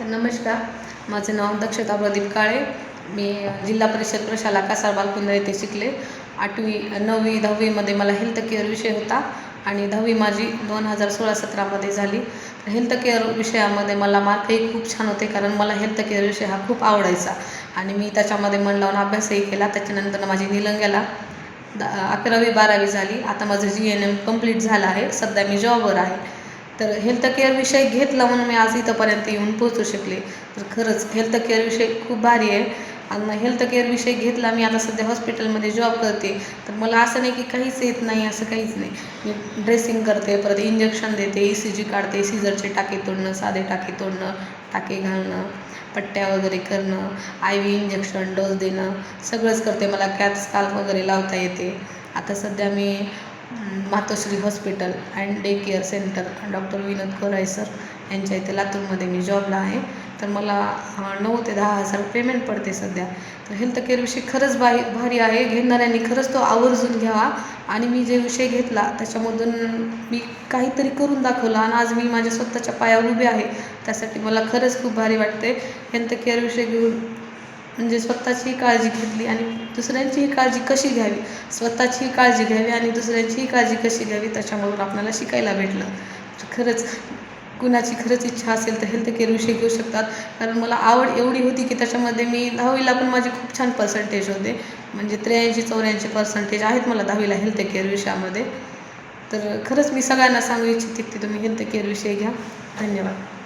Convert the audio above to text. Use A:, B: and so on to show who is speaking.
A: तर नमस्कार, माझं नाव दक्षता प्रदीप काळे. मी जिल्हा परिषद प्रशाला कासार बालकुंद येथे शिकले. 8वी 9वी 10वीमध्ये मला हेल्थ केअर विषय होता आणि 10वी माझी 2016-17मध्ये झाली. हेल्थ केअर विषयामध्ये मला मार्कही खूप छान होते, कारण मला हेल्थ केअर विषय हा खूप आवडायचा आणि मी त्याच्यामध्ये मन लावून अभ्यासही केला. त्याच्यानंतर माझी निलंग्याला 11वी 12वी झाली. आता माझं GNM कंप्लीट झालं आहे. सध्या मी जॉबवर आहे. तर हेल्थ केअर विषय घेतला म्हणून मी आज इथंपर्यंत येऊन पोहोचू शकले. तर खरंच हेल्थ केअर विषय खूप भारी आहे आणि हेल्थ केअर विषय घेतला. मी आता सध्या हॉस्पिटलमध्ये जॉब करते. तर मला असं नाही की काहीच येत नाही, असं काहीच नाही. मी ड्रेसिंग करते, परत इंजेक्शन देते, ECG काढते, सीझरचे टाके तोडणं, साधे टाके तोडणं, टाके घालणं, पट्ट्या वगैरे करणं, IV इंजेक्शन डोस देणं, सगळंच करते. मला कॅथ स्काल्प वगैरे लावता येते. आता सध्या मी Matoshri hospital and day care centre doctor Vinod Koray sir यांच्या इथे लातूरमध्ये मी जॉबला आहे. तर मला 9 ते 10 हजार पेमेंट पडते सध्या. तर हेल्थ केअर विषय खरंच भारी आहे. घेणाऱ्यांनी खरंच तो आवर्जून घ्यावा आणि मी जे विषय घेतला त्याच्यामधून मी काहीतरी करून दाखवलं आणि आज मी माझ्या स्वतःच्या पायावर उभे आहे. त्यासाठी मला खरंच खूप भारी वाटते. हेल्थ केअर विषय घेऊन म्हणजे स्वतःचीही काळजी घेतली आणि दुसऱ्यांचीही काळजी कशी घ्यावी, स्वतःचीही काळजी घ्यावी आणि दुसऱ्यांचीही काळजी कशी घ्यावी, त्याच्यामधून आपल्याला शिकायला भेटलं. खरंच कुणाची खरंच इच्छा असेल तर हेल्थ केअर विषय घेऊ शकतात. कारण मला आवड एवढी होती की त्याच्यामध्ये मी 10वीला पण माझे खूप छान पर्सेंटेज होते. म्हणजे 83-84% आहेत मला 10वीला हेल्थ केअर विषयामध्ये. तर खरंच मी सगळ्यांना सांगू इच्छिते की तुम्ही हेल्थ केअर विषय घ्या. धन्यवाद.